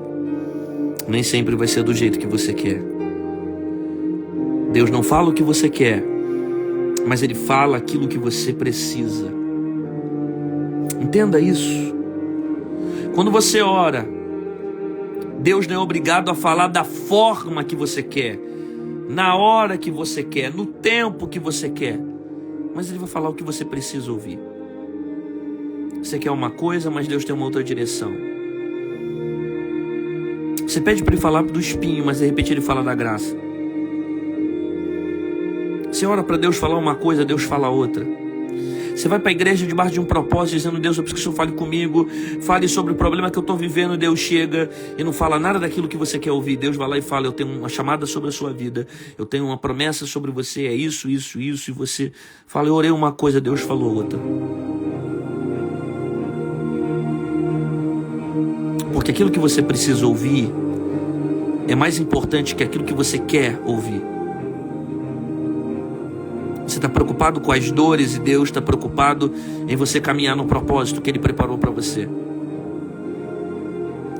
Nem sempre vai ser do jeito que você quer. Deus não fala o que você quer, mas Ele fala aquilo que você precisa. Entenda isso. Quando você ora, Deus não é obrigado a falar da forma que você quer, na hora que você quer, no tempo que você quer, mas Ele vai falar o que você precisa ouvir. Você quer uma coisa, mas Deus tem uma outra direção. Você pede para Ele falar do espinho, mas de repente Ele fala da graça. Você ora para Deus falar uma coisa, Deus fala outra. Você vai para a igreja debaixo de um propósito, dizendo: Deus, eu preciso que o Senhor fale comigo, fale sobre o problema que eu estou vivendo. Deus chega e não fala nada daquilo que você quer ouvir. Deus vai lá e fala: eu tenho uma chamada sobre a sua vida, eu tenho uma promessa sobre você, é isso, isso, isso. E você fala: eu orei uma coisa, Deus falou outra. Porque aquilo que você precisa ouvir é mais importante que aquilo que você quer ouvir. Você está preocupado com as dores e Deus está preocupado em você caminhar no propósito que Ele preparou para você.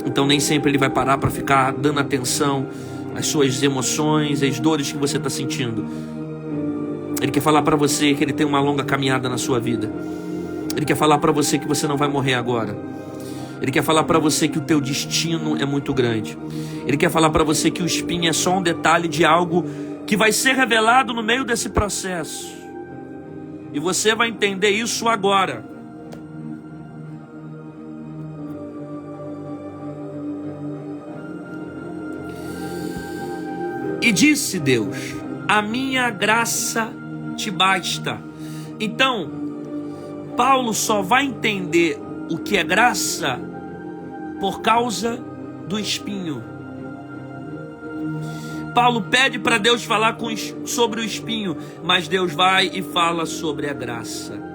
Então nem sempre Ele vai parar para ficar dando atenção às suas emoções, às dores que você está sentindo. Ele quer falar para você que Ele tem uma longa caminhada na sua vida. Ele quer falar para você que você não vai morrer agora. Ele quer falar para você que o teu destino é muito grande. Ele quer falar para você que o espinho é só um detalhe de algo que vai ser revelado no meio desse processo. E você vai entender isso agora. E disse Deus: a minha graça te basta. Então, Paulo só vai entender o que é graça por causa do espinho. Paulo pede para Deus falar sobre o espinho, mas Deus vai e fala sobre a graça.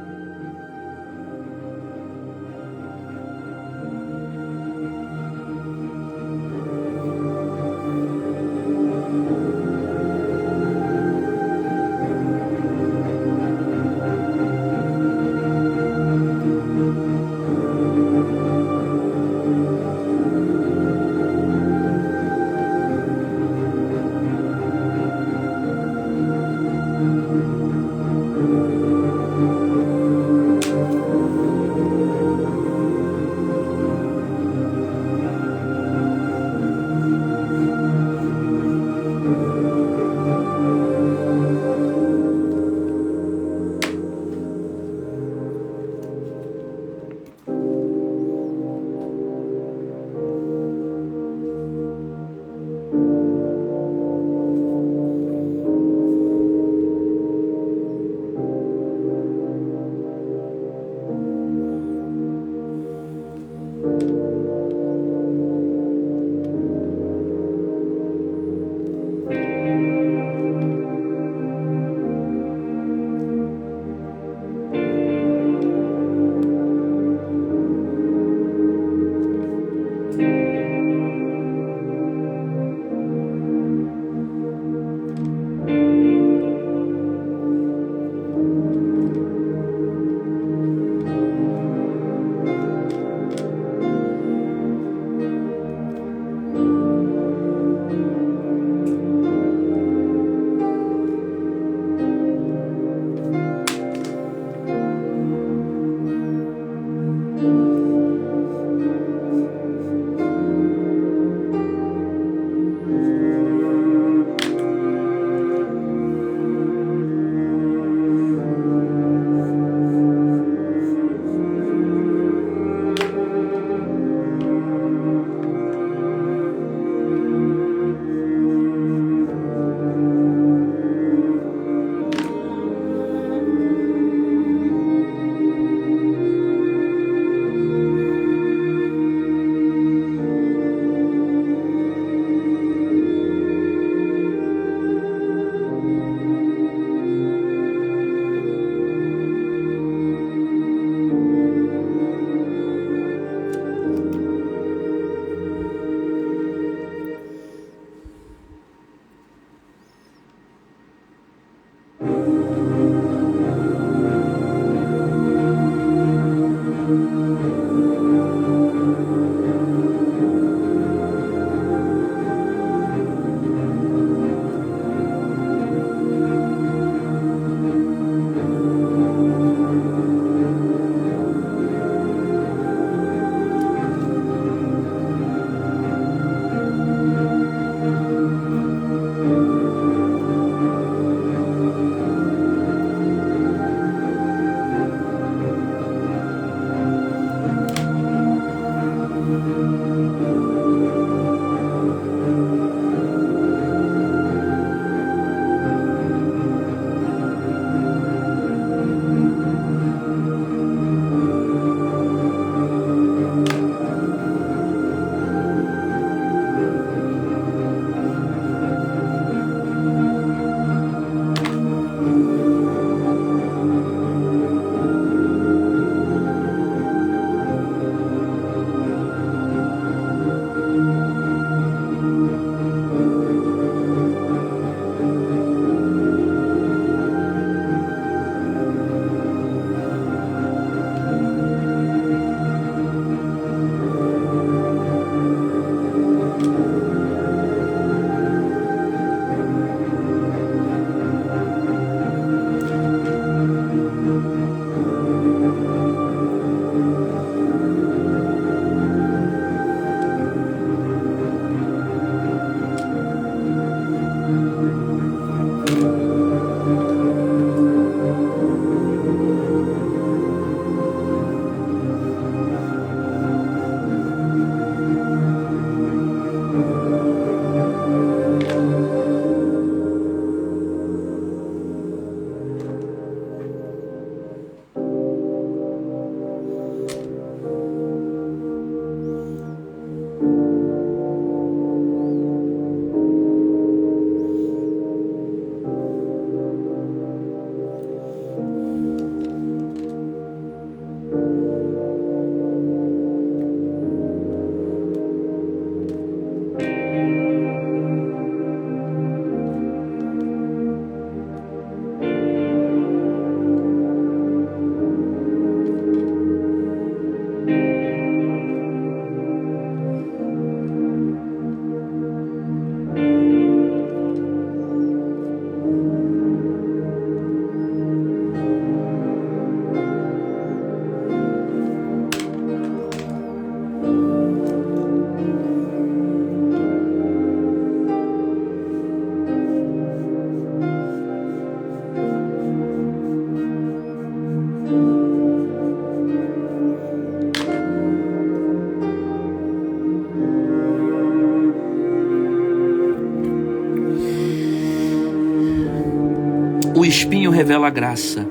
espinho revela a graça.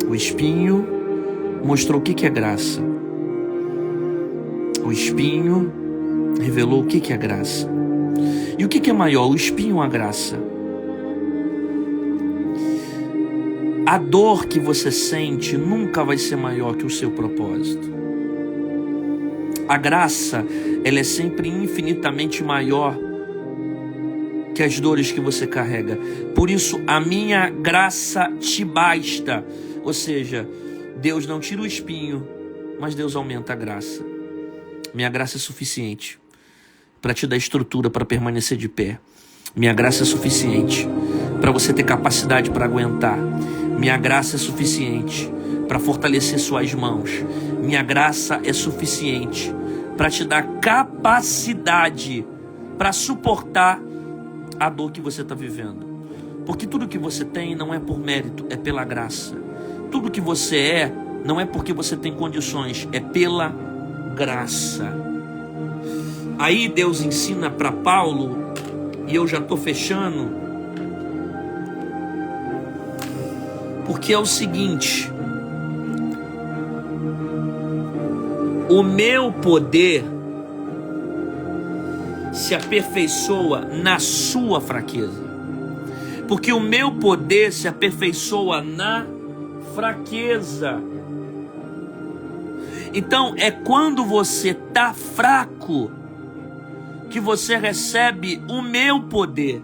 O espinho mostrou o que é graça. O espinho revelou o que é graça. E o que é maior, o espinho ou a graça? A dor que você sente nunca vai ser maior que o seu propósito. A graça, ela é sempre infinitamente maior que as dores que você carrega. Por isso, a minha graça te basta. Ou seja, Deus não tira o espinho, mas Deus aumenta a graça. Minha graça é suficiente para te dar estrutura para permanecer de pé. Minha graça é suficiente para você ter capacidade para aguentar. Minha graça é suficiente para fortalecer suas mãos. Minha graça é suficiente para te dar capacidade para suportar a dor que você está vivendo. Porque tudo que você tem não é por mérito, é pela graça. Tudo que você é não é porque você tem condições, é pela graça. Aí Deus ensina para Paulo, e eu já estou fechando, porque é o seguinte: o meu poder se aperfeiçoa na sua fraqueza. Porque o meu poder se aperfeiçoa na fraqueza. Então é quando você está fraco que você recebe o meu poder.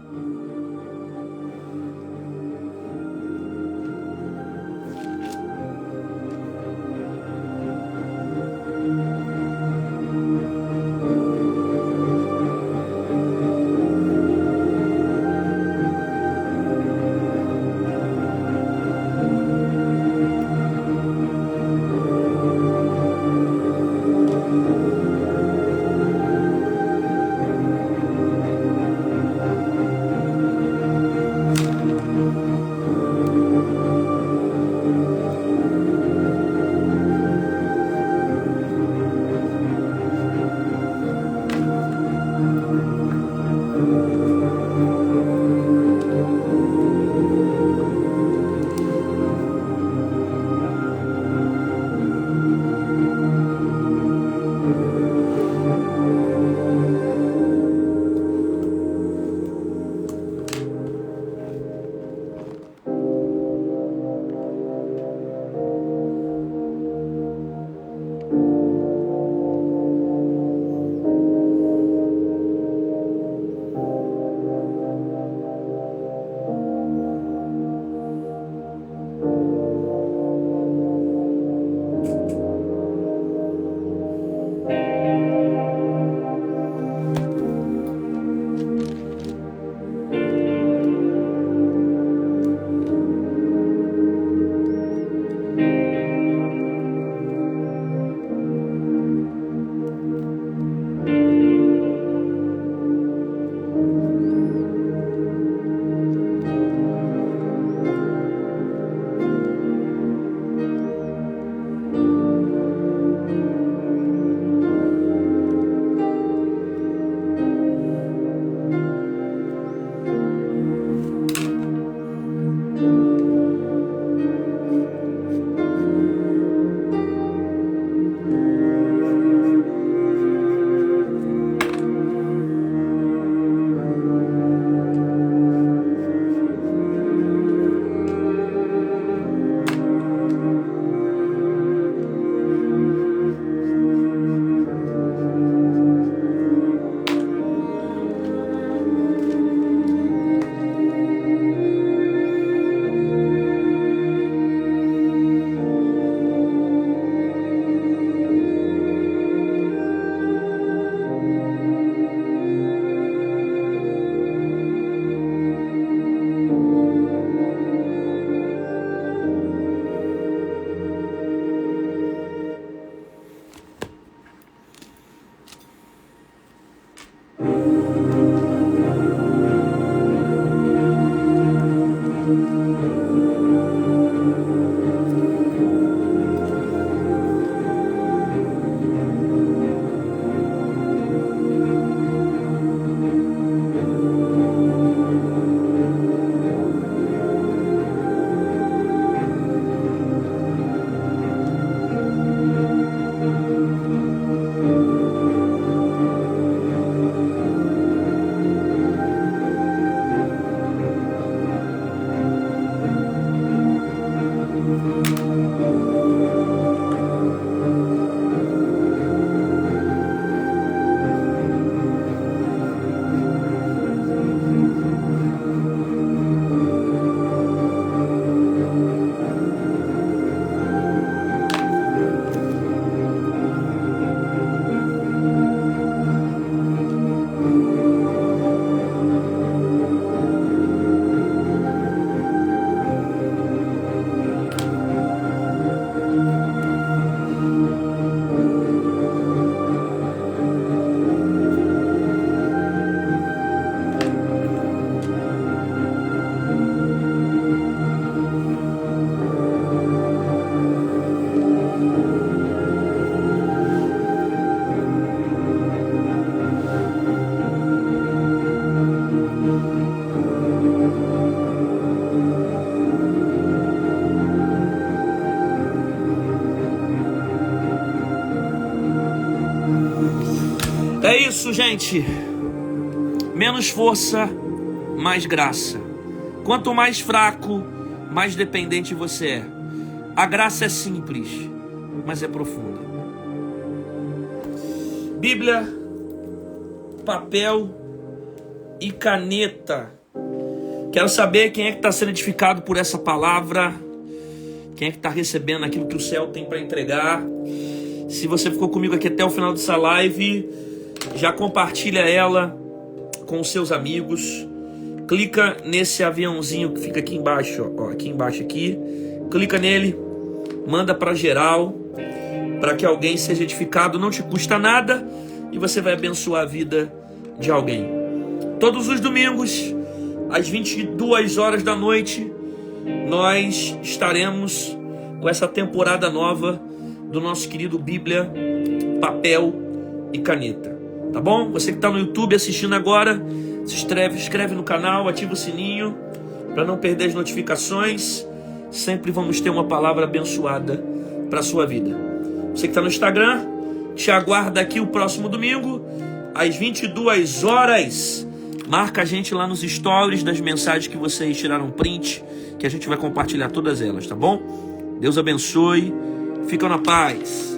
isso, gente. Menos força, mais graça. Quanto mais fraco, mais dependente você é. A graça é simples, mas é profunda. Bíblia, papel e caneta. Quero saber quem é que está sendo edificado por essa palavra. Quem é que está recebendo aquilo que o céu tem para entregar. Se você ficou comigo aqui até o final dessa live, já compartilha ela com os seus amigos. Clica nesse aviãozinho que fica aqui embaixo, ó, aqui embaixo aqui. Clica nele, manda para geral, para que alguém seja edificado. Não te custa nada e você vai abençoar a vida de alguém. Todos os domingos, às 22 horas da noite, nós estaremos com essa temporada nova do nosso querido Bíblia, papel e caneta. Tá bom? Você que está no YouTube assistindo agora, se inscreve no canal, ativa o sininho para não perder as notificações. Sempre vamos ter uma palavra abençoada para a sua vida. Você que está no Instagram, te aguarda aqui o próximo domingo, às 22 horas. Marca a gente lá nos stories das mensagens que vocês tiraram print, que a gente vai compartilhar todas elas, tá bom? Deus abençoe. Fica na paz.